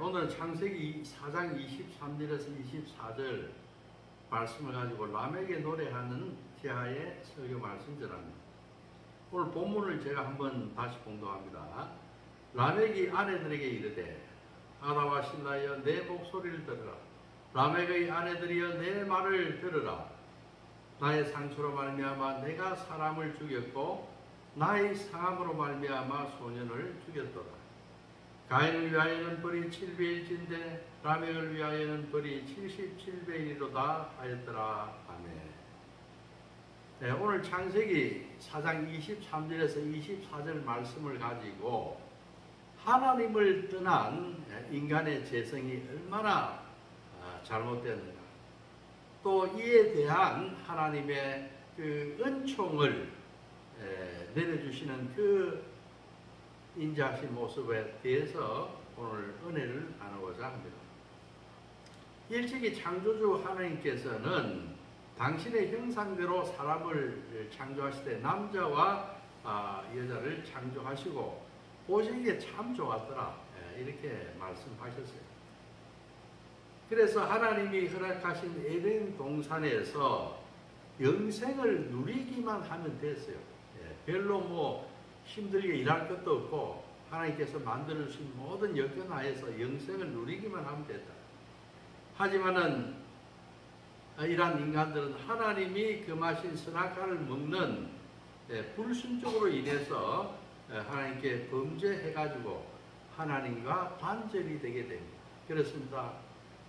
오늘은 창세기 4장 23절에서 24절 말씀을 가지고 라멕의 노래하는 제하의 설교 말씀 전합니다. 오늘 본문을 제가 한번 다시 봉독합니다. 라멕이 아내들에게 이르되 아다와 신라여 내 목소리를 들으라. 라멕의 아내들이여 내 말을 들으라. 나의 상처로 말미암아 내가 사람을 죽였고 나의 상함으로 말미암아 소년을 죽였도다. 가인을 위하여는 벌이 700일인데 라멕을 위하여는 벌이 77배이로다 하였더라. 아멘. 네, 오늘 창세기 4장 23절에서 24절 말씀을 가지고 하나님을 떠난 인간의 재성이 얼마나 잘못되었는가, 또 이에 대한 하나님의 그 은총을 내려주시는 그 인자하신 모습에 대해서 오늘 은혜를 나누고자 합니다. 일찍이 창조주 하나님께서는 당신의 형상대로 사람을 창조하실 때 남자와 여자를 창조하시고 보시기에 참 좋았더라, 이렇게 말씀하셨어요. 그래서 하나님이 허락하신 에덴 동산에서 영생을 누리기만 하면 됐어요. 별로 뭐 힘들게 일할 것도 없고 하나님께서 만들어주신 모든 여건 하에서 영생을 누리기만 하면 됐다. 하지만은 이러한 인간들은 하나님이 금하신 선악과를 먹는 불순종으로 인해서 하나님께 범죄해가지고 하나님과 단절이 되게 됩니다. 그렇습니다.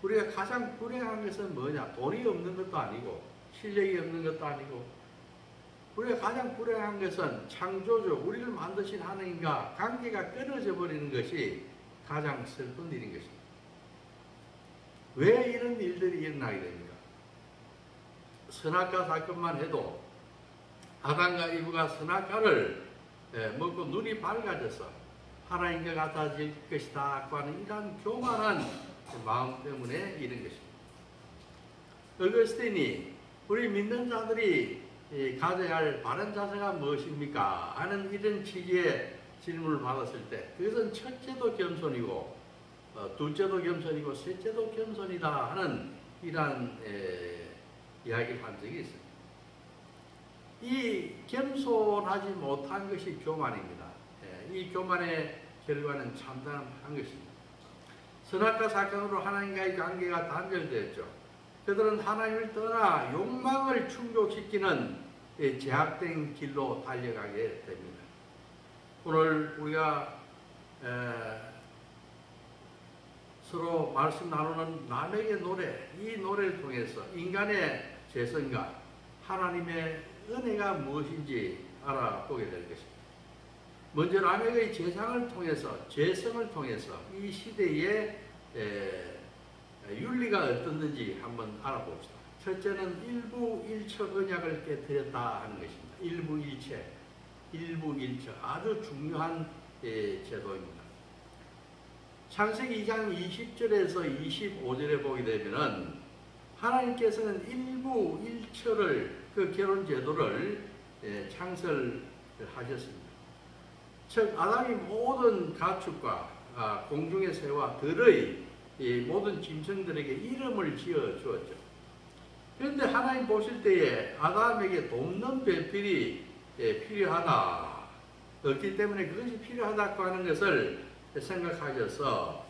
우리가 가장 불행한 것은 뭐냐? 돈이 없는 것도 아니고 실력이 없는 것도 아니고, 우리가 가장 불행한 것은 창조주, 우리를 만드신 하나님과 관계가 끊어져 버리는 것이 가장 슬픈 일인 것입니다. 왜 이런 일들이 일어나게 됩니까? 선악과 사건만 해도 아담과 이브가 선악과를 먹고 눈이 밝아져서 하나님과 같아질 것이다 하는 이러한 교만한 마음 때문에 이런 것입니다. 어거스틴이 우리 믿는 자들이 가져야 할 바른 자세가 무엇입니까? 하는 이런 취지의 질문을 받았을 때 그것은 첫째도 겸손이고 둘째도 겸손이고 셋째도 겸손이다 하는 이러한 이야기를 한 적이 있습니다. 이 겸손하지 못한 것이 교만입니다. 이 교만의 결과는 참담한 것입니다. 선악과 사건으로 하나님과의 관계가 단절되었죠. 그들은 하나님을 떠나 욕망을 충족시키는 제약된 길로 달려가게 됩니다. 오늘 우리가 서로 말씀 나누는 라멕의 노래, 이 노래를 통해서 인간의 재성과 하나님의 은혜가 무엇인지 알아보게 될 것입니다. 먼저 라멕의 재성을 통해서 이 시대의 윤리가 어떻는지 한번 알아봅시다. 첫째는 일부일처 언약을 깨뜨렸다 하는 것입니다. 일부일처 아주 중요한 제도입니다. 창세기 2장 20절에서 25절에 보게 되면은 하나님께서는 일부일처를 그 결혼 제도를 창설하셨습니다. 즉 아담이 모든 가축과 공중의 새와 들의 모든 짐승들에게 이름을 지어 주었죠. 그런데 하나님 보실 때에 아담에게 돕는 배필이 필요하다, 없기 때문에 그것이 필요하다고 하는 것을 생각하셔서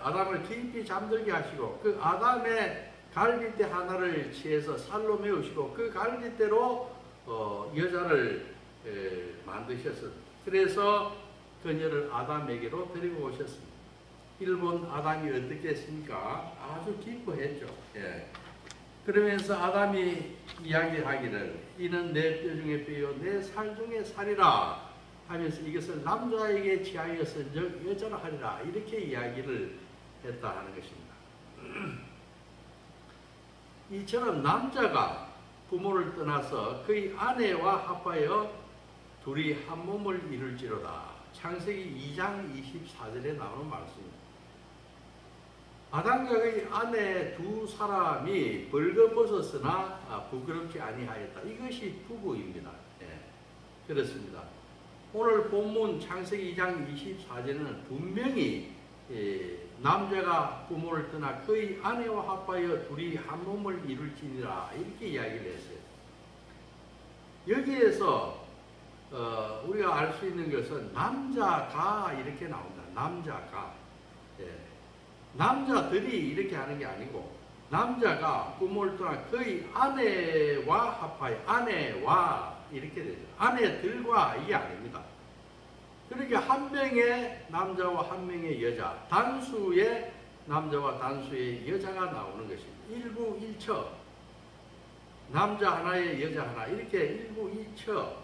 아담을 깊이 잠들게 하시고 그 아담의 갈빗대 하나를 취해서 살로 메우시고 그 갈빗대로 여자를 만드셨습니다. 그래서 그녀를 아담에게로 데리고 오셨습니다. 일본 아담이 어떻게 했습니까? 아주 기뻐했죠. 그러면서 아담이 이야기하기를 이는 내 뼈 중에 뼈요 내 살 중에 살이라 하면서 이것을 남자에게 취하였은즉 여자로 하리라, 이렇게 이야기를 했다 하는 것입니다. 이처럼 남자가 부모를 떠나서 그의 아내와 합하여 둘이 한 몸을 이룰지로다. 창세기 2장 24절에 나오는 말씀입니다. 아담과 그의 아내 두 사람이 벌거벗었으나 부끄럽지 아니하였다. 이것이 부부입니다. 그렇습니다. 오늘 본문 창세기 2장 24절에는 분명히 남자가 부모를 떠나 그의 아내와 합하여 둘이 한 몸을 이룰지니라 이렇게 이야기를 했어요. 여기에서 우리가 알 수 있는 것은 남자가 이렇게 나온다. 남자가. 남자들이 이렇게 하는 게 아니고 남자가 부모를 떠나 그의 아내와 합하여 아내와 이렇게 되죠. 아내들과 이게 아닙니다. 그러니까 한 명의 남자와 한 명의 여자, 단수의 남자와 단수의 여자가 나오는 것입니다. 일부 일처, 남자 하나에 여자 하나 이렇게 일부 일처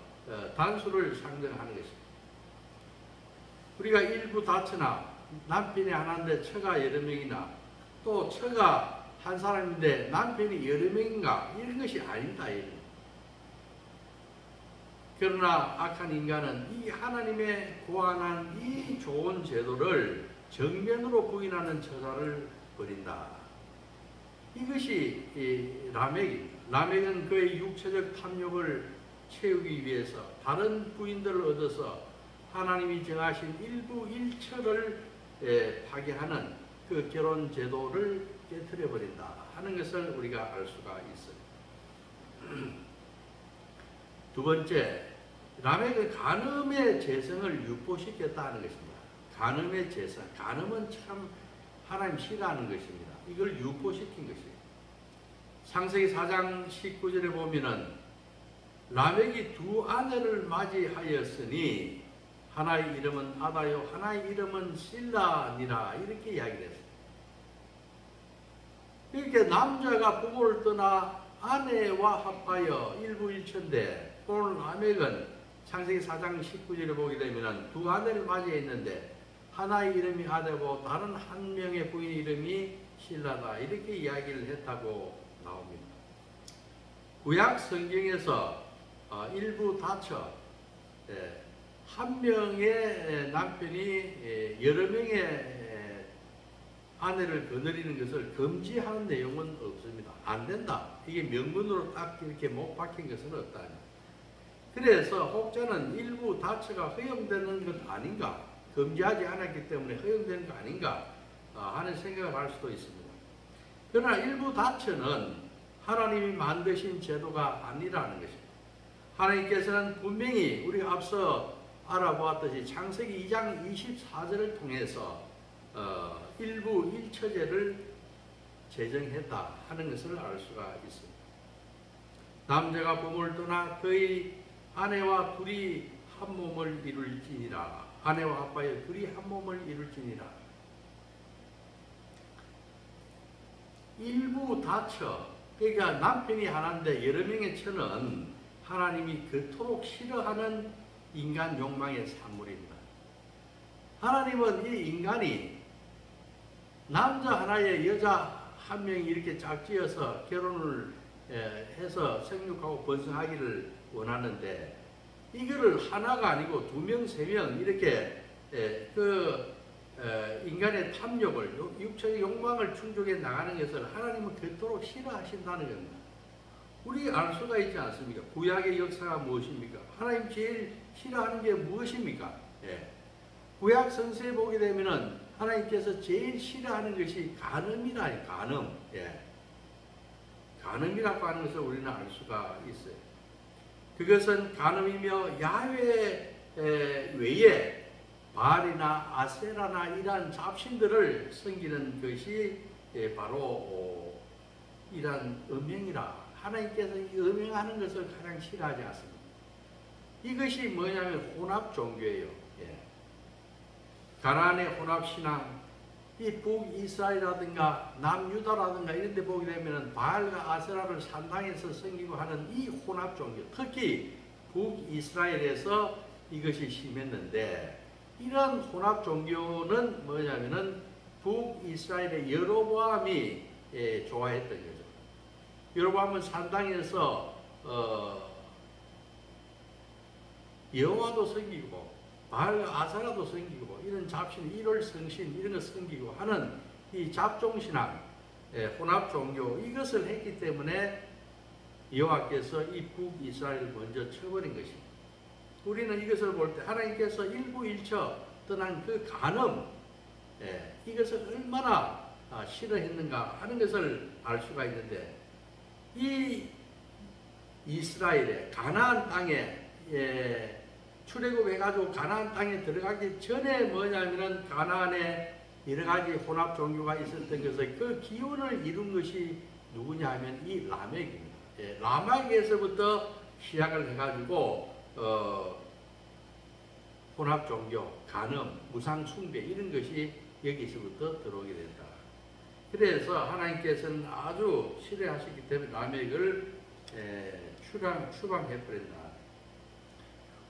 단수를 상정하는 것입니다. 우리가 일부 다처나 남편이 하나인데 처가 여러 명이나 또 처가 한 사람인데 남편이 여러 명인가 이런 것이 아니다. 그러나 악한 인간은 이 하나님의 고안한 이 좋은 제도를 정면으로 부인하는 처사를 벌인다. 이것이 라멕입니다. 라멕은 그의 육체적 탐욕을 채우기 위해서 다른 부인들을 얻어서 하나님이 정하신 일부 일처를 파괴하는 그 결혼 제도를 깨트려 버린다 하는 것을 우리가 알 수가 있어요. 두 번째, 라멕은 간음의 재성을 유포시켰다는 것입니다. 간음의 재성, 간음은 참 하나님 싫어하는 것입니다. 이걸 유포시킨 것이에요. 창세기 4장 19절에 보면은 라멕이 두 아내를 맞이하였으니 하나의 이름은 아다요 하나의 이름은 실라니라 이렇게 이야기를 했어요. 그러니까 남자가 부모를 떠나 아내와 합하여 일부일처인데 오늘 라멕은 창세기 4장 19절에 보게 되면 두 아내를 맞이했는데 하나의 이름이 아다고 다른 한 명의 부인 이름이 실라다 이렇게 이야기를 했다고 나옵니다. 구약 성경에서 일부 다처 한 명의 남편이 여러 명의 아내를 거느리는 것을 금지하는 내용은 없습니다. 안 된다. 이게 명문으로 딱 이렇게 못 박힌 것은 없다. 그래서 혹자는 일부 다처가 허용되는 것 아닌가, 금지하지 않았기 때문에 허용되는 거 아닌가 하는 생각을 할 수도 있습니다. 그러나 일부 다처는 하나님이 만드신 제도가 아니라는 것입니다. 하나님께서는 분명히 우리가 앞서 알아보았듯이 창세기 2장 24절을 통해서 일부 일처제를 제정했다 하는 것을 알 수가 있습니다. 남자가 부모를 떠나 그의 아내와 둘이 한 몸을 이룰지니라. 아내와 합하여 둘이 한 몸을 이룰지니라. 일부 다처, 그러니까 남편이 하나인데 여러 명의 처는 하나님이 그토록 싫어하는 인간 욕망의 산물입니다. 하나님은 이 인간이 남자 하나에 여자 한 명이 이렇게 짝지어서 결혼을 해서 생육하고 번성하기를 원하는데 이거를 하나가 아니고 두 명, 세 명 이렇게 인간의 탐욕을 육체의 욕망을 충족해 나가는 것을 하나님은 그토록 싫어하신다는 겁니다. 우리 알 수가 있지 않습니까? 구약의 역사가 무엇입니까? 하나님 제일 싫어하는 게 무엇입니까? 구약 성서에 보게 되면은 하나님께서 제일 싫어하는 것이 간음이라 간음. 간음이라고 하는 것을 우리는 알 수가 있어요. 그것은 간음이며 야훼 외에 바알이나 아세라나 이러한 잡신들을 섬기는 것이 바로 이러한 음행이라. 하나님께서 이 음행하는 것을 가장 싫어하지 않습니다. 이것이 뭐냐면 혼합 종교예요. 가나안의 혼합 신앙, 이 북이스라엘이라든가 남유다라든가 이런 데 보게 되면 바알과 아세라를 산당에서 섬기고 하는 이 혼합 종교, 특히 북이스라엘에서 이것이 심했는데 이런 혼합 종교는 뭐냐면은 북이스라엘의 여로보암이 좋아했던 거죠. 여로보암은 산당에서 여호와도 섬기고 바알과 아세라도 섬기고 이런 잡신, 일월 성신 이런 거 섬기고 하는 이 잡종신앙, 혼합 종교 이것을 했기 때문에 여호와께서 이 북이스라엘을 먼저 쳐버린 것입니다. 우리는 이것을 볼 때 하나님께서 일부 일처 떠난 그 간음, 이것을 얼마나 싫어했는가 하는 것을 알 수가 있는데, 이 이스라엘의 가나안 땅에 출애굽해가지고 가나안 땅에 들어가기 전에 뭐냐면은 가나안에 여러 가지 혼합 종교가 있었던 것을 그 기원을 이룬 것이 누구냐 하면 이 라멕입니다. 라멕에서부터 시작을 해가지고 혼합 종교, 간음, 무상 숭배 이런 것이 여기서부터 들어오게 된다. 그래서 하나님께서는 아주 싫어하시기 때문에 라멕을 추방해버린다.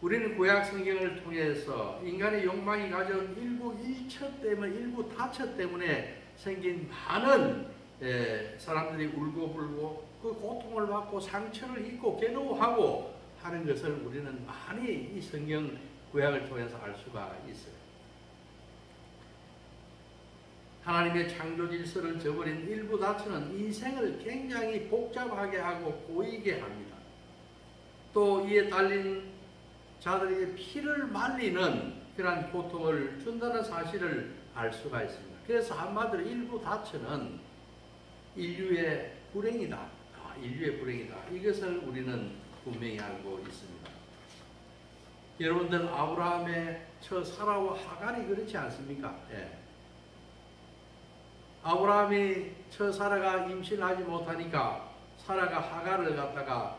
우리는 구약 성경을 통해서 인간의 욕망이 가져온 일부 일처 때문에, 일부 다처 때문에 생긴 많은 사람들이 울고불고 그 고통을 받고 상처를 입고 괴로워하고 하는 것을 우리는 많이 이 성경 구약을 통해서 알 수가 있어요. 하나님의 창조 질서를 저버린 일부 다처는 인생을 굉장히 복잡하게 하고 꼬이게 합니다. 또 이에 딸린 자들에게 피를 말리는 그러한 고통을 준다는 사실을 알 수가 있습니다. 그래서 한마디로 일부 다처는 인류의 불행이다. 인류의 불행이다. 이것을 우리는 분명히 알고 있습니다. 여러분들 아브라함의 처 사라와 하갈이 그렇지 않습니까? 아브라함이 처 사라가 임신하지 못하니까 사라가 하갈을 갖다가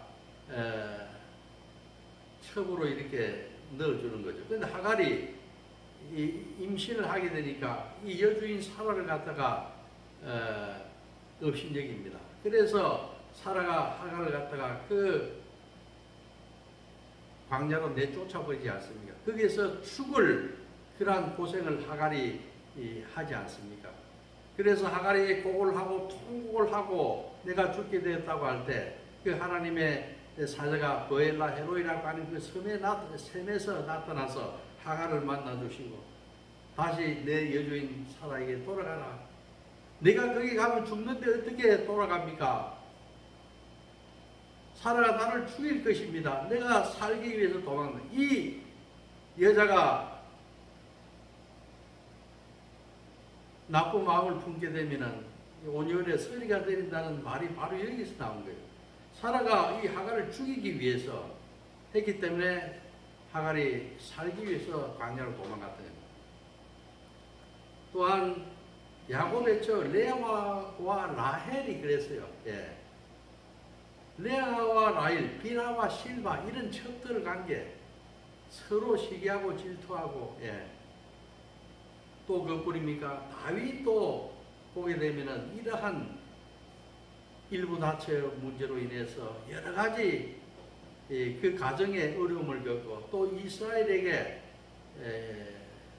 첩으로 이렇게 넣어주는 거죠. 그런데 하갈이 임신을 하게 되니까 이 여주인 사라를 갖다가 업신여깁니다. 그래서 사라가 하갈을 갖다가 그 광야로 내쫓아버리지 않습니까? 거기에서 죽을 그러한 고생을 하갈이 하지 않습니까? 그래서 하갈이 곡을 하고 통곡을 하고 내가 죽게 되었다고 할 때 그 하나님의 사자가 브엘라 헤로이라고 하는 그 섬에서 나타나서 하갈을 만나주시고 다시 내 여주인 사라에게 돌아가라. 내가 거기 가면 죽는데 어떻게 돌아갑니까? 사라가 나를 죽일 것입니다. 내가 살기 위해서 도망가. 이 여자가 나쁜 마음을 품게 되면은 온유에 서리가 내린다는 말이 바로 여기서 나온 거예요. 사라가 이 하갈을 죽이기 위해서 했기 때문에 하갈이 살기 위해서 광야로 도망갔던 겁니다. 또한 야곱의 처 레아와 라헬이 그랬어요. 레아와 라헬, 비나와 실바 이런 척들 관계 서로 시기하고 질투하고 또 그뿐입니까? 다윗도 보게 되면은 이러한 일부 다처의 문제로 인해서 여러 가지 그 가정에 어려움을 겪고 또 이스라엘에게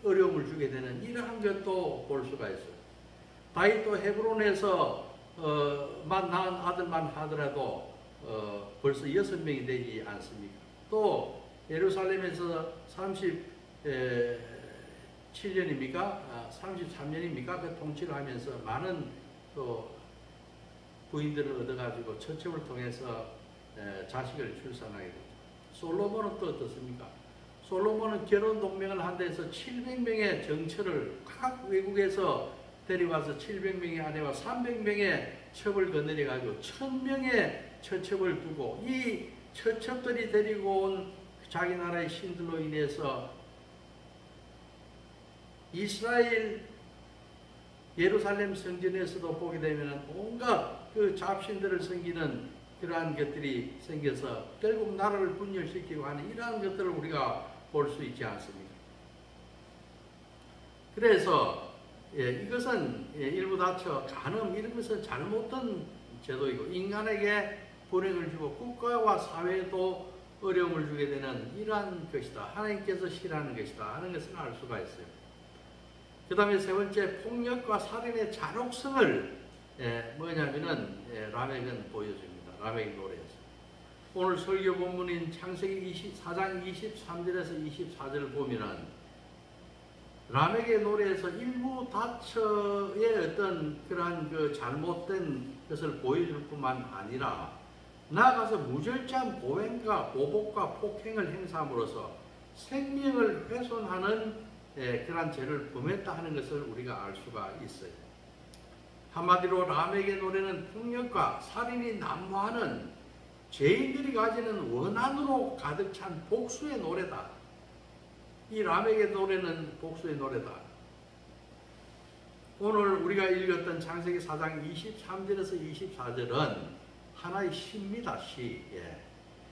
어려움을 주게 되는 이러한 것도 볼 수가 있어요. 다윗도 헤브론에서 낳은 아들만 하더라도 벌써 6명이 되지 않습니까? 또 예루살렘에서 37년입니까? 33년입니까? 그 통치를 하면서 많은 또 부인들을 얻어가지고 처첩을 통해서 자식을 출산하게 됩니다. 솔로몬은 또 어떻습니까? 솔로몬은 결혼 동맹을 한 데서 700명의 정처를 각 외국에서 데려와서 700명의 아내와 300명의 첩을 거느려가지고 1000명의 처첩을 두고 이 처첩들이 데리고 온 자기 나라의 신들로 인해서 이스라엘 예루살렘 성전에서도 보게 되면 온갖 그 잡신들을 섬기는 그러한 것들이 생겨서 결국 나라를 분열시키고 하는 이러한 것들을 우리가 볼 수 있지 않습니까? 그래서 이것은 일부 다처, 간음 이런 것은 잘못된 제도이고 인간에게 불행을 주고 국가와 사회에도 어려움을 주게 되는 이러한 것이다. 하나님께서 싫어하는 것이다 하는 것을 알 수가 있어요. 그 다음에 세 번째, 폭력과 살인의 잔혹성을 뭐냐면은 라멕은 보여줍니다. 라멕의 노래에서. 오늘 설교 본문인 창세기 24장 23절에서 24절을 보면은 라멕의 노래에서 일부 다처의 어떤 그러한 그 잘못된 것을 보여줄 뿐만 아니라 나아가서 무절제한 보행과 보복과 폭행을 행사함으로써 생명을 훼손하는 그러한 죄를 범했다 하는 것을 우리가 알 수가 있어요. 한마디로 람에게 노래는 폭력과 살인이 난무하는 죄인들이 가지는 원한으로 가득 찬 복수의 노래다. 이 람에게 노래는 복수의 노래다. 오늘 우리가 읽었던 창세기 4장 23절에서 24절은 하나의 시입니다. 시.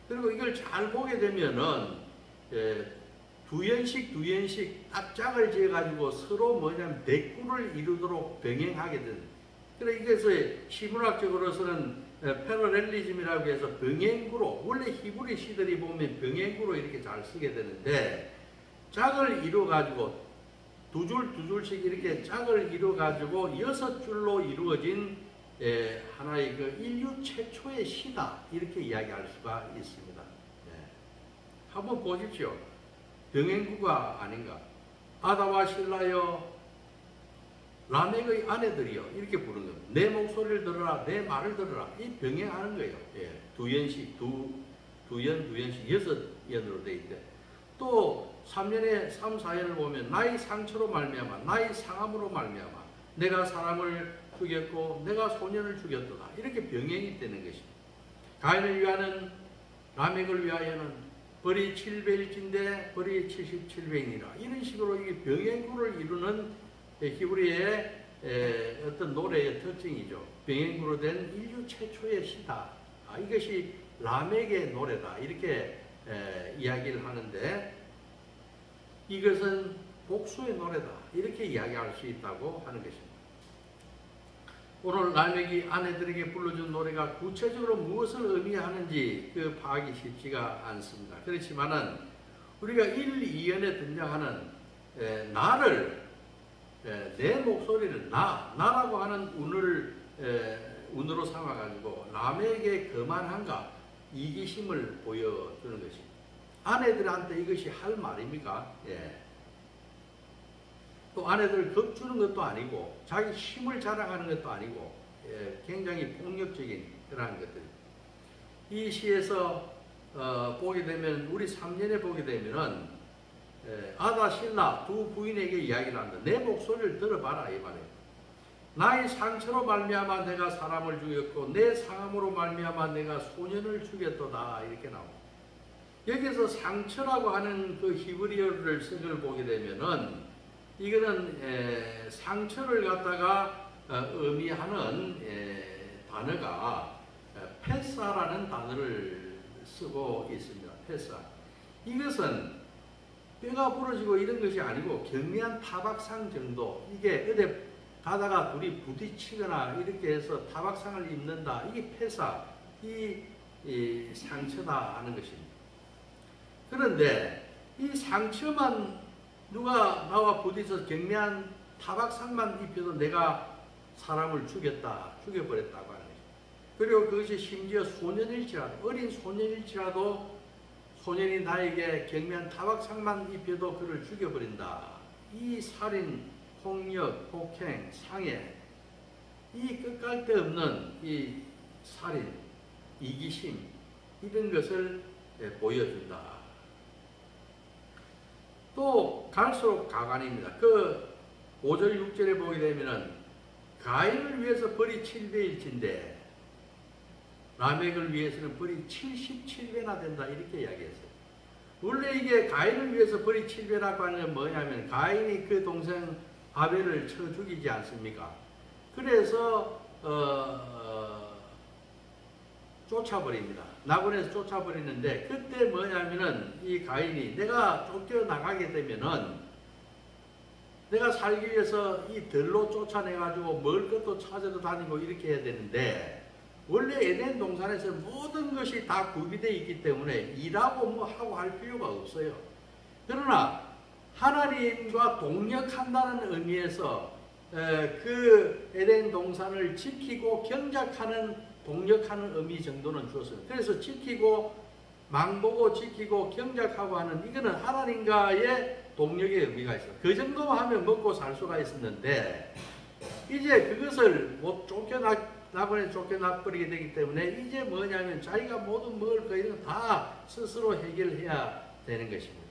그리고 이걸 잘 보게 되면은 두연씩 딱 짝을 지어가지고 서로 뭐냐면 대꾸를 이루도록 병행하게 된. 그래 이게서 시문학적으로서는 패러렐리즘이라고 해서 병행구로, 원래 히브리 시들이 보면 병행구로 이렇게 잘 쓰게 되는데, 짝을 이루어가지고 두 줄씩 이렇게 짝을 이루어가지고 6줄로 이루어진 하나의 그 인류 최초의 시다, 이렇게 이야기할 수가 있습니다. 한번 보십시오. 병행구가 아닌가. 아다와 실라여 라멕의 아내들이여, 이렇게 부르는 겁니다. 내 목소리를 들어라, 내 말을 들어라. 이 병행하는 거예요. 두연씩, 두연씩 6연으로 되어 있대. 또 3년에 3, 4년을 보면 나의 상처로 말미암아, 나의 상함으로 말미암아 내가 사람을 죽였고 내가 소년을 죽였도다. 이렇게 병행이 되는 것입니다. 가인을 위하는, 라멕을 위하여는 벌이 7배일진데 벌이 77배이니라. 이런 식으로 이게 병행구를 이루는 히브리의 어떤 노래의 특징이죠. 병행구로 된 인류 최초의 시다. 이것이 람에게 노래다. 이렇게 이야기를 하는데, 이것은 복수의 노래다. 이렇게 이야기할 수 있다고 하는 것입니다. 오늘 람엑이 아내들에게 불러준 노래가 구체적으로 무엇을 의미하는지 그 파악이 쉽지가 않습니다. 그렇지만은 우리가 1, 2연에 등장하는 나를, 내 목소리를 나라고 하는 운으로 삼아가지고 람에게 거만한가, 이기심을 보여주는 것입니다. 아내들한테 이것이 할 말입니까? 또 아내들을 겁주는 것도 아니고 자기 힘을 자랑하는 것도 아니고 굉장히 폭력적인 그러한 것들. 이 시에서 보게 되면, 우리 3년에 보게 되면은 아다 실라 두 부인에게 이야기를 한다. 내 목소리를 들어봐라, 이 말이에요. 나의 상처로 말미암아 내가 사람을 죽였고 내 상함으로 말미암아 내가 소년을 죽였도다. 이렇게 나옵니다. 여기서 상처라고 하는 그 히브리어를 쓴 보게 되면은, 이거는 상처를 갖다가 의미하는 단어가 페사라는 단어를 쓰고 있습니다. 페사. 이것은 뼈가 부러지고 이런 것이 아니고 경미한 타박상 정도. 이게 어디 가다가 둘이 부딪히거나 이렇게 해서 타박상을 입는다. 이게 페사, 이 상처다 하는 것입니다. 그런데 이 상처만 누가 나와 부딪혀서 경미한 타박상만 입혀도 내가 사람을 죽여버렸다고 하는 것입니다. 그리고 그것이 심지어 소년일지라도, 어린 소년일지라도 소년이 나에게 경미한 타박상만 입혀도 그를 죽여버린다. 이 살인, 폭력, 폭행, 상해, 이 끝갈 데 없는 이 살인, 이기심, 이런 것을 보여준다. 또 갈수록 가관입니다. 그 5절 6절에 보게 되면은 가인을 위해서 벌이 7배일진데 라멕을 위해서는 벌이 77배나 된다. 이렇게 이야기했어요. 원래 이게 가인을 위해서 벌이 7배라고 하는 건 뭐냐면, 가인이 그 동생 아벨을 쳐 죽이지 않습니까? 그래서 쫓아버립니다. 낙원에서 쫓아버리는데, 그때 뭐냐면은 이 가인이 내가 쫓겨나가게 되면은 내가 살기 위해서 이 들로 쫓아내가지고 먹을 것도 찾아도 다니고 이렇게 해야 되는데, 원래 에덴 동산에서 모든 것이 다 구비되어 있기 때문에 일하고 뭐 하고 할 필요가 없어요. 그러나 하나님과 동역한다는 의미에서 그 에덴 동산을 지키고 경작하는, 동역하는 의미 정도는 주었습니다. 그래서 지키고 망보고 지키고 경작하고 하는, 이거는 하나님과의 동역의 의미가 있어요. 그 정도만 하면 먹고 살 수가 있었는데, 이제 그것을 못 낙원에 쫓겨나버리게 되기 때문에 이제 뭐냐면 자기가 모든 먹을 거 이런 거 다 스스로 해결해야 되는 것입니다.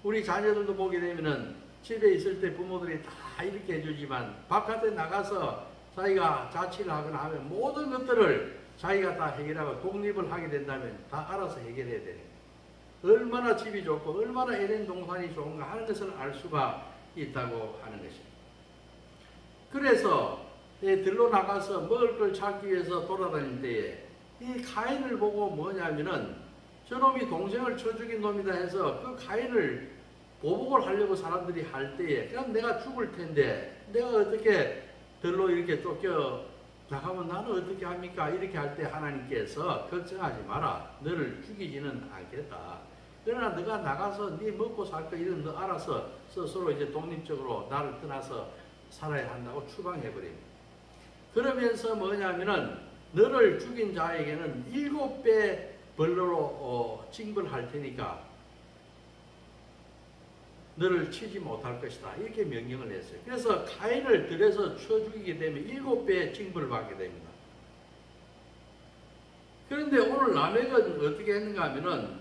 우리 자녀들도 보게 되면은 집에 있을 때 부모들이 다 이렇게 해주지만 바깥에 나가서 자기가 자취를 하거나 하면 모든 것들을 자기가 다 해결하고 독립을 하게 된다면 다 알아서 해결해야 되는 거예요. 얼마나 집이 좋고 얼마나 에덴 동산이 좋은가 하는 것을 알 수가 있다고 하는 것입니다. 그래서 들로 나가서 먹을 걸 찾기 위해서 돌아다닐 때에 이 가인을 보고 뭐냐면은 저놈이 동생을 쳐 죽인 놈이다 해서 그 가인을 보복을 하려고 사람들이 할 때에 그럼 내가 죽을 텐데 내가 어떻게 들로 이렇게 쫓겨 나가면 나는 어떻게 합니까? 이렇게 할 때 하나님께서 걱정하지 마라. 너를 죽이지는 않겠다. 그러나 너가 나가서 네 먹고 살 거 이런 너 알아서 스스로 이제 독립적으로 나를 떠나서 살아야 한다고 추방해버립니다. 그러면서 뭐냐면은 너를 죽인 자에게는 7배 벌로로 징벌할 테니까 너를 치지 못할 것이다. 이렇게 명령을 했어요. 그래서 가인을 들여서 쳐 죽이게 되면 7배의 징벌을 받게 됩니다. 그런데 오늘 라멕은 어떻게 했는가 하면은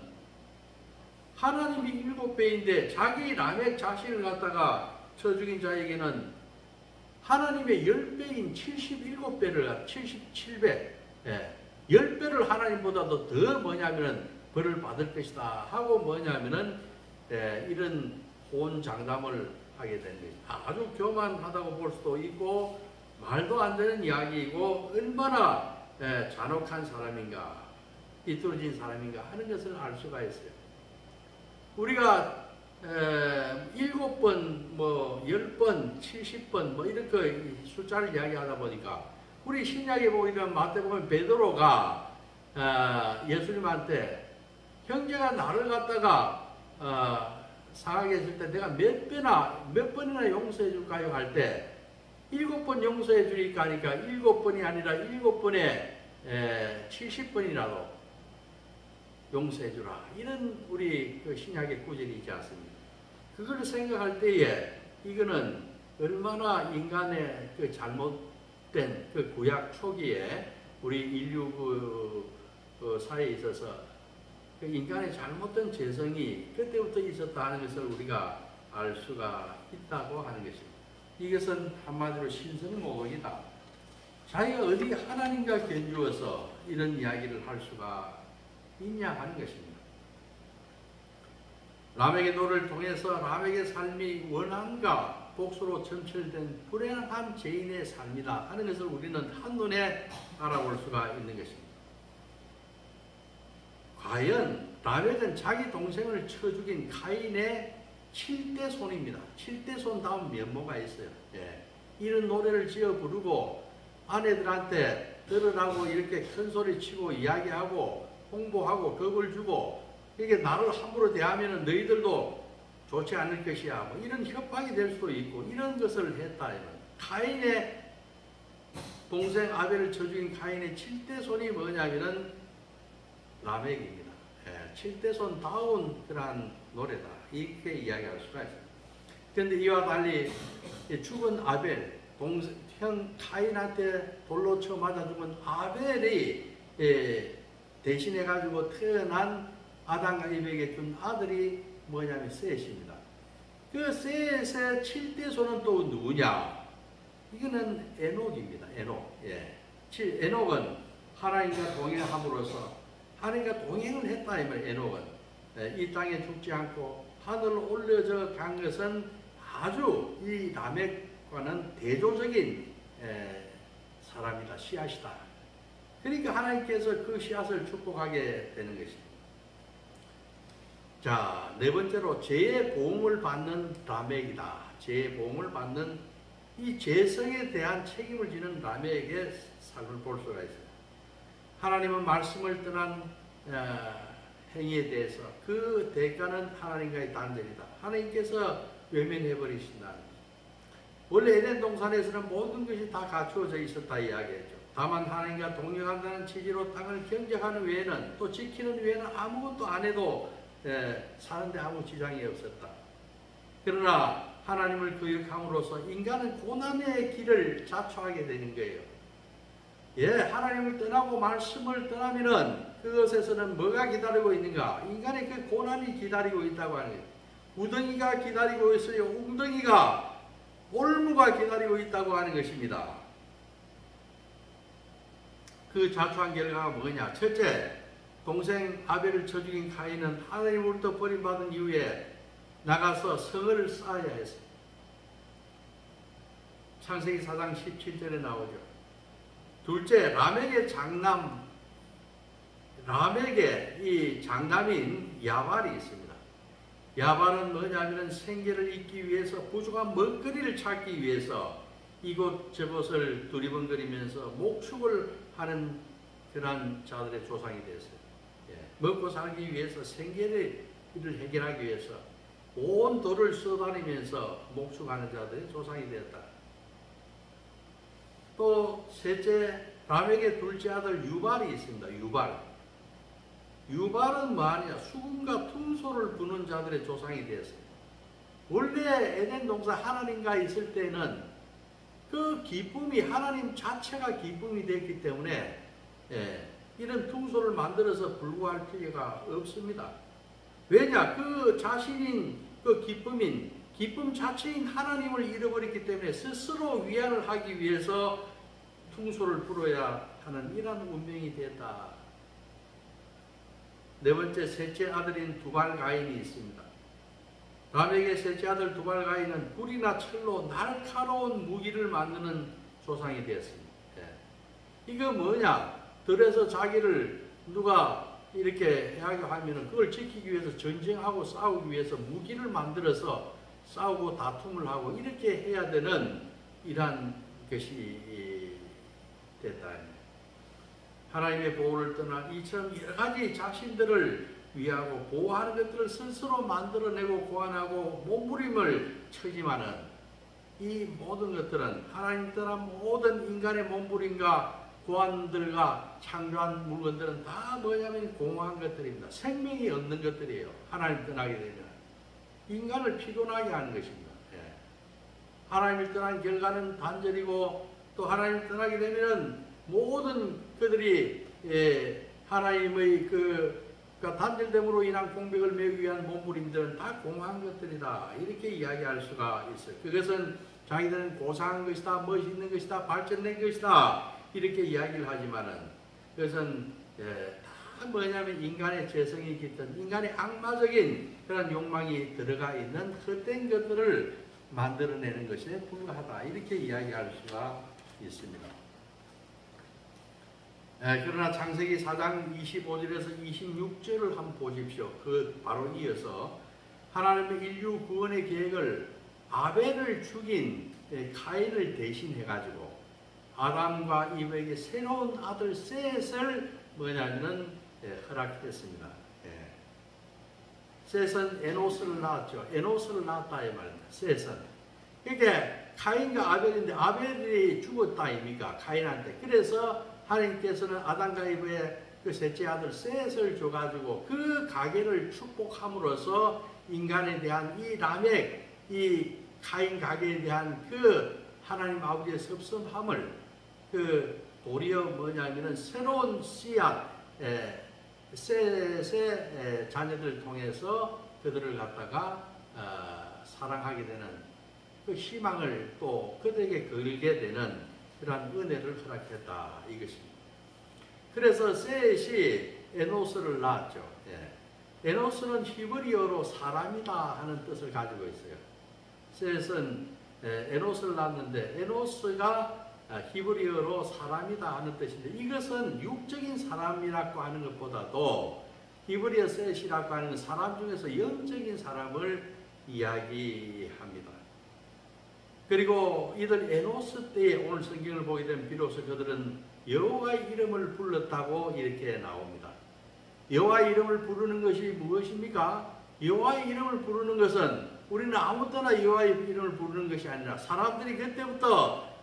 하나님이 7배인데 자기 라멕 자신을 갖다가 쳐 죽인 자에게는 하나님의 10배인 77배를 77배 10배를 하나님보다도 더 뭐냐면은 벌을 받을 것이다 하고 뭐냐면은 이런 호언장담을 하게 된 거예요. 아주 교만하다고 볼 수도 있고 말도 안 되는 이야기이고 얼마나 잔혹한 사람인가 삐뚤어진 사람인가 하는 것을 알 수가 있어요. 우리가 7번, 뭐 10번, 70번 뭐 이렇게 숫자를 이야기하다 보니까 우리 신약에 보면 마태복음 베드로가 예수님한테 형제가 나를 갖다가 상하게 했을 때 내가 몇 번이나 용서해 줄까요? 할 때 7번 용서해 주니까 하니까 7번이 아니라 7번에 70번이라도 용서해 주라. 이런 우리 그 신약의 구절이 있지 않습니까? 그걸 생각할 때에 이거는 얼마나 인간의 그 잘못된 그 구약 초기에 우리 인류 그 사회에 있어서 그 인간의 잘못된 죄성이 그때부터 있었다 하는 것을 우리가 알 수가 있다고 하는 것입니다. 이것은 한마디로 신성모독이다. 자기가 어디 하나님과 견주어서 이런 이야기를 할 수가 있냐 하는 것입니다. 라멕의 노를 통해서 라멕의 삶이 원한과 복수로 점철된 불행한 죄인의 삶이다 하는 것을 우리는 한눈에 알아볼 수가 있는 것입니다. 과연 라멕은 자기 동생을 쳐 죽인 가인의 7대 손입니다. 7대 손 다음 면모가 있어요. 이런 노래를 지어 부르고 아내들한테 들으라고 이렇게 큰 소리 치고 이야기하고 홍보하고 겁을 주고 이게 나를 함부로 대하면 너희들도 좋지 않을 것이야. 뭐 이런 협박이 될 수도 있고 이런 것을 했다. 가인의 동생 아벨을 쳐 죽인 가인의 7대 손이 뭐냐면은 라멕입니다. 7대 손 다운 그러한 노래다. 이렇게 이야기할 수가 있습니다. 그런데 이와 달리 죽은 아벨, 형 가인한테 돌로 쳐 맞아 죽은 아벨이 대신해가지고 태어난 아담과 이브에게 준 아들이 뭐냐면 셋입니다. 그 셋의 7대 손은 또 누구냐? 이거는 에녹입니다. 에녹. 에녹은 하나님과 동행함으로써 하나님과 동행을 했다. 이 말 에녹은 이 땅에 죽지 않고 하늘로 올려져 간 것은 아주 이 라멕과는 대조적인 사람이다. 씨앗이다. 그러니까 하나님께서 그 씨앗을 축복하게 되는 것입니다. 자, 네 번째로 죄의 보응을 받는 라멕이다. 죄의 보응을 받는 이 죄성에 대한 책임을 지는 라멕의 삶을 볼 수가 있어요. 하나님은 말씀을 떠난 행위에 대해서 그 대가는 하나님과의 단절이다. 하나님께서 외면해버리신다는 거죠. 원래 에덴 동산에서는 모든 것이 다 갖추어져 있었다 이야기했죠. 다만 하나님과 동행한다는 취지로 땅을 경작하는 외에는 또 지키는 외에는 아무것도 안 해도 사는데 아무 지장이 없었다. 그러나 하나님을 거역함으로써 인간은 고난의 길을 자초하게 되는 거예요. 하나님을 떠나고 말씀을 떠나면은 그것에서는 뭐가 기다리고 있는가? 인간의 그 고난이 기다리고 있다고 하는 거예요. 구덩이가 기다리고 있어요. 웅덩이가, 올무가 기다리고 있다고 하는 것입니다. 그 자초한 결과가 뭐냐? 첫째, 동생 아벨을 쳐 죽인 가인은 하나님으로부터 버림받은 이후에 나가서 성을 쌓아야 했습니다. 창세기 4장 17절에 나오죠. 둘째, 라멕의 장남, 라멕의 이 장남인 야발이 있습니다. 야발은 뭐냐면 생계를 잇기 위해서 부족한 먹거리를 찾기 위해서 이곳 저곳을 두리번거리면서 목축을 하는 그런 자들의 조상이 됐어요. 먹고 살기 위해서 생계를 해결하기 위해서 온 돌을 써다니면서 목축하는 자들의 조상이 되었다. 또 셋째, 라멕의 둘째 아들 유발이 있습니다. 유발은 뭐하냐? 수금과 퉁소를 부는 자들의 조상이 되었어요. 원래 에덴 동산 하나님과 있을 때는 그 기쁨이 하나님 자체가 기쁨이 됐기 때문에 이런 퉁소를 만들어서 불구할 필요가 없습니다. 왜냐? 그 자신인 그 기쁨 자체인 하나님을 잃어버렸기 때문에 스스로 위안을 하기 위해서 퉁소를 불어야 하는 이런 운명이 되었다. 네 번째, 셋째 아들인 두발 가인이 있습니다. 라멕의 셋째 아들 두발 가인은 불이나 철로 날카로운 무기를 만드는 조상이 되었습니다. 이거 뭐냐? 들에서 자기를 누가 이렇게 하면은 그걸 지키기 위해서 전쟁하고 싸우기 위해서 무기를 만들어서 싸우고 다툼을 하고 이렇게 해야 되는 이러한 것이 됐다. 하나님의 보호를 떠나 이처럼 여러 가지 자신들을 위하고 보호하는 것들을 스스로 만들어내고 고안하고 몸부림을 치지만은 이 모든 것들은 하나님 떠나 모든 인간의 몸부림과 고안들과 창조한 물건들은 다 뭐냐면 공허한 것들입니다. 생명이 없는 것들이에요. 하나님 떠나게 되면 인간을 피곤하게 하는 것입니다. 하나님을 떠난 결과는 단절이고 또 하나님을 떠나게 되면 모든 그들이 하나님의 단절됨으로 인한 공백을 메우기 위한 몸부림들은 다 공허한 것들이다. 이렇게 이야기할 수가 있어요. 그것은 자기들은 고상한 것이다, 멋있는 것이다, 발전된 것이다. 이렇게 이야기를 하지만은 그것은 다 뭐냐면 인간의 재성이 깃든 인간의 악마적인 그런 욕망이 들어가 있는 헛된 것들을 만들어내는 것에 불과하다. 이렇게 이야기할 수가 있습니다. 그러나 창세기 4장 25절에서 26절을 한번 보십시오. 그 바로 이어서 하나님의 인류 구원의 계획을 아벨을 죽인 가인을 대신해가지고 아담과 이브에게 새로운 아들 셋을 뭐냐면은 허락했습니다. 셋은 에노스를 낳았죠. 에노스를 낳았다 이 말입니다. 셋은. 그러니까 가인과 아벨인데 아벨이 죽었다 아닙니까? 가인한테. 그래서 하나님께서는 아담과 이브의 그 셋째 아들 셋을 줘가지고 그 가계를 축복함으로써 인간에 대한 이 라멕, 이 가인 가계에 대한 그 하나님 아버지의 섭섭함을 도리어 뭐냐면은 새로운 씨앗, 셋의 자녀들을 통해서 그들을 갖다가 사랑하게 되는 그 희망을 또 그들에게 걸게 되는 그러한 은혜를 허락했다 이것입니다. 그래서 셋이 에노스를 낳았죠. 에노스는 히브리어로 사람이다 하는 뜻을 가지고 있어요. 셋은 에노스를 낳았는데 에노스가 히브리어로 사람이다 하는 뜻인데 이것은 육적인 사람이라고 하는 것보다도 히브리어 셋이라고 하는 건 사람 중에서 영적인 사람을 이야기합니다. 그리고 이들 에노스 때에 오늘 성경을 보게 되면 비로소 그들은 여호와의 이름을 불렀다고 이렇게 나옵니다. 여호와의 이름을 부르는 것이 무엇입니까? 여호와의 이름을 부르는 것은 우리는 아무 때나 여호와의 이름을 부르는 것이 아니라 사람들이 그때부터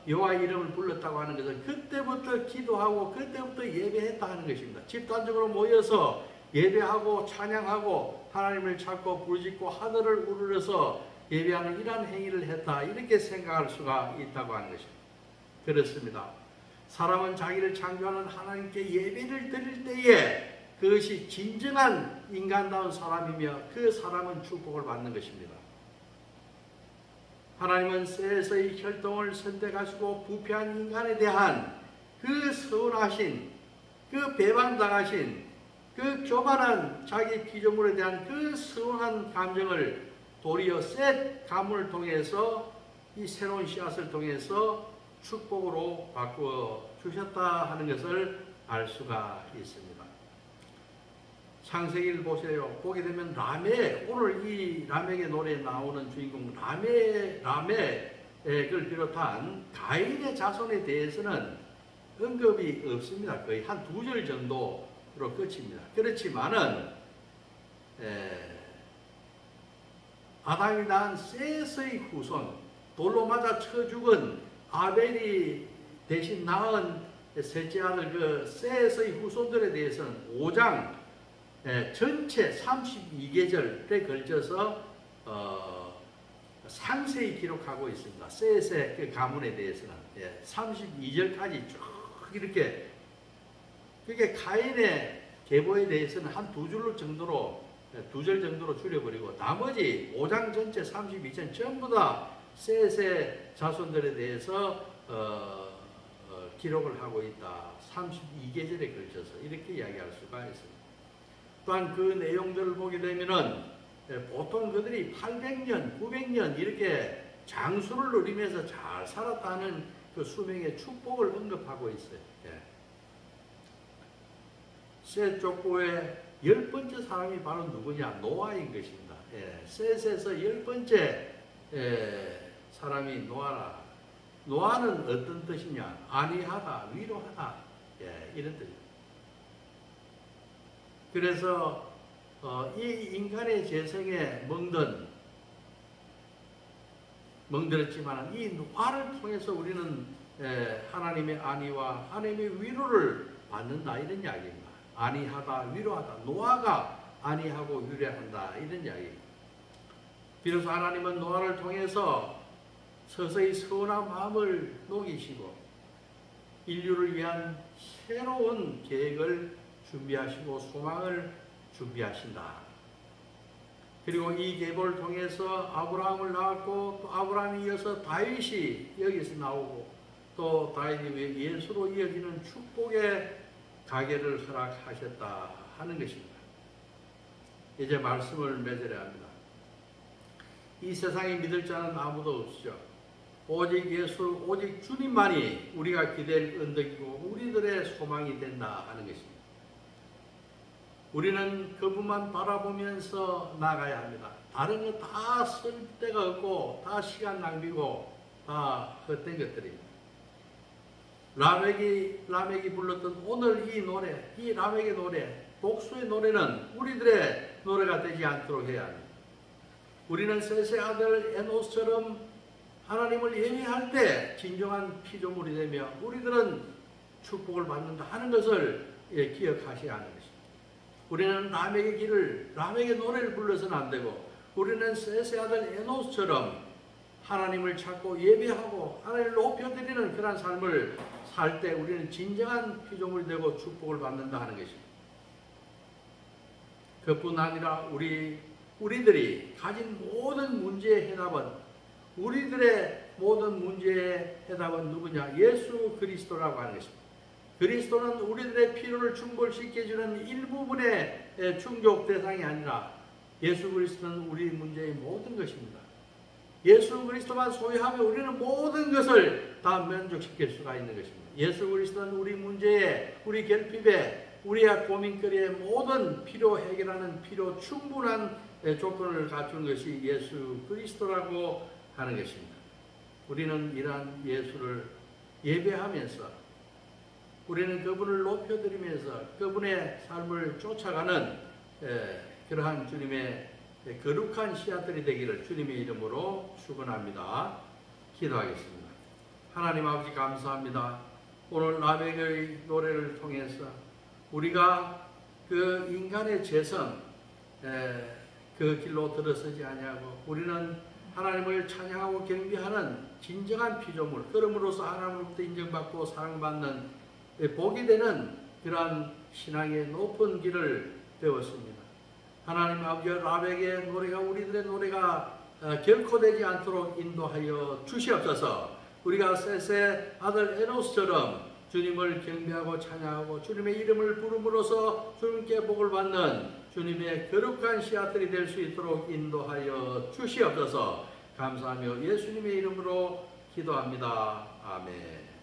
여호와의 이름을 불렀다고 하는 것은 그때부터 기도하고 그때부터 예배했다 하는 것입니다. 집단적으로 모여서 예배하고 찬양하고 하나님을 찾고 부르짖고 하늘을 우러러서 예배하는 이러한 행위를 했다 이렇게 생각할 수가 있다고 하는 것입니다. 그렇습니다. 사람은 자기를 창조하는 하나님께 예배를 드릴 때에 그것이 진정한 인간다운 사람이며 그 사람은 축복을 받는 것입니다. 하나님은 셋의 혈통을 선택하시고 부패한 인간에 대한 그 서운하신, 그 배반당하신, 그 교만한 자기 피조물에 대한 그 서운한 감정을 도리어 셋 가문을 통해서 이 새로운 씨앗을 통해서 축복으로 바꾸어 주셨다 하는 것을 알 수가 있습니다. 창세기를 보세요. 보게 되면 라멕, 오늘 이 라멕의 노래에 나오는 주인공 라멕을 비롯한 가인의 자손에 대해서는 언급이 없습니다. 거의 한 2절 정도로 끝입니다. 그렇지만은 아담이 낳은 셋의 후손, 돌로 맞아 쳐 죽은 아벨이 대신 낳은 셋째 아들 그 셋의 후손들에 대해서는 5장 전체 32계절에 걸쳐서 상세히 기록하고 있습니다. 셋의 그 가문에 대해서는 32절까지 쭉 이렇게, 그게 가인의 계보에 대해서는 한 2절 정도로 줄여버리고 나머지 5장 전체 32절 전부 다 셋의 자손들에 대해서 기록을 하고 있다. 32계절에 걸쳐서 이렇게 이야기할 수가 있습니다. 또한 그 내용들을 보게 되면은 보통 그들이 800년, 900년 이렇게 장수를 누리면서 잘 살았다는 그 수명의 축복을 언급하고 있어요. 셋 족보의 10번째 사람이 바로 누구냐? 노아인 것입니다. 셋에서 10번째 사람이 노아라. 노아는 어떤 뜻이냐? 안위하다, 위로하다, 이런 뜻입니다. 그래서 이 인간의 재성에 멍들었지만 이 노아를 통해서 우리는 하나님의 안위와 하나님의 위로를 받는다, 이런 이야기입니다. 안위하다, 위로하다. 노아가 안위하고 위로한다, 이런 이야기입니다. 비로소 하나님은 노아를 통해서 서서히 서운한 마음을 녹이시고 인류를 위한 새로운 계획을 준비하시고 소망을 준비하신다. 그리고 이 계보를 통해서 아브라함을 낳았고 또 아브라함이 이어서 다윗이 여기서 나오고 또 다윗이 예수로 이어지는 축복의 가계를 허락하셨다 하는 것입니다. 이제 말씀을 맺으려 합니다. 이 세상에 믿을 자는 아무도 없죠. 오직 예수, 오직 주님만이 우리가 기댈 언덕이고 우리들의 소망이 된다 하는 것입니다. 우리는 그분만 바라보면서 나가야 합니다. 다른 거 다 쓸 데가 없고 다 시간 낭비고 다 헛된 것들입니다. 라멕이 불렀던 오늘 이 노래, 이 라멕의 노래, 복수의 노래는 우리들의 노래가 되지 않도록 해야 합니다. 우리는 셋의 아들 에노스처럼 하나님을 예배할 때 진정한 피조물이 되며 우리들은 축복을 받는다 하는 것을 기억하셔야 하는 것입니다. 우리는 라멕의 노래를 불러서는 안 되고 우리는 셋의 아들 에노스처럼 하나님을 찾고 예배하고 하나님을 높여드리는 그런 삶을 살 때 우리는 진정한 피조물이 되고 축복을 받는다 하는 것입니다. 그뿐 아니라 우리들이 가진 모든 문제의 해답은, 우리들의 모든 문제의 해답은 누구냐? 예수 그리스도라고 하는 것입니다. 그리스도는 우리들의 필요를 충족시켜주는 일부분의 충족 대상이 아니라 예수 그리스도는 우리 문제의 모든 것입니다. 예수 그리스도만 소유하면 우리는 모든 것을 다 만족시킬 수가 있는 것입니다. 예수 그리스도는 우리 문제에, 우리 결핍에, 우리의 고민거리의 모든 필요 해결하는 필요 충분한 조건을 갖춘 것이 예수 그리스도라고 하는 것입니다. 우리는 이러한 예수를 예배하면서 우리는 그분을 높여드리면서 그분의 삶을 쫓아가는 그러한 주님의 거룩한 씨앗들이 되기를 주님의 이름으로 축원합니다. 기도하겠습니다. 하나님 아버지 감사합니다. 오늘 라멕의 노래를 통해서 우리가 그 인간의 재성 그 길로 들어서지 아니하고 우리는 하나님을 찬양하고 경배하는 진정한 피조물, 그럼으로써 하나님으로부터 인정받고 사랑받는 복이 되는 그러한 신앙의 높은 길을 배웠습니다. 하나님 아버지 라벡의 노래가 우리들의 노래가 결코 되지 않도록 인도하여 주시옵소서. 우리가 셋의 아들 에노스처럼 주님을 경배하고 찬양하고 주님의 이름을 부름으로써 주님께 복을 받는 주님의 거룩한 씨앗들이 될 수 있도록 인도하여 주시옵소서. 감사하며 예수님의 이름으로 기도합니다. 아멘.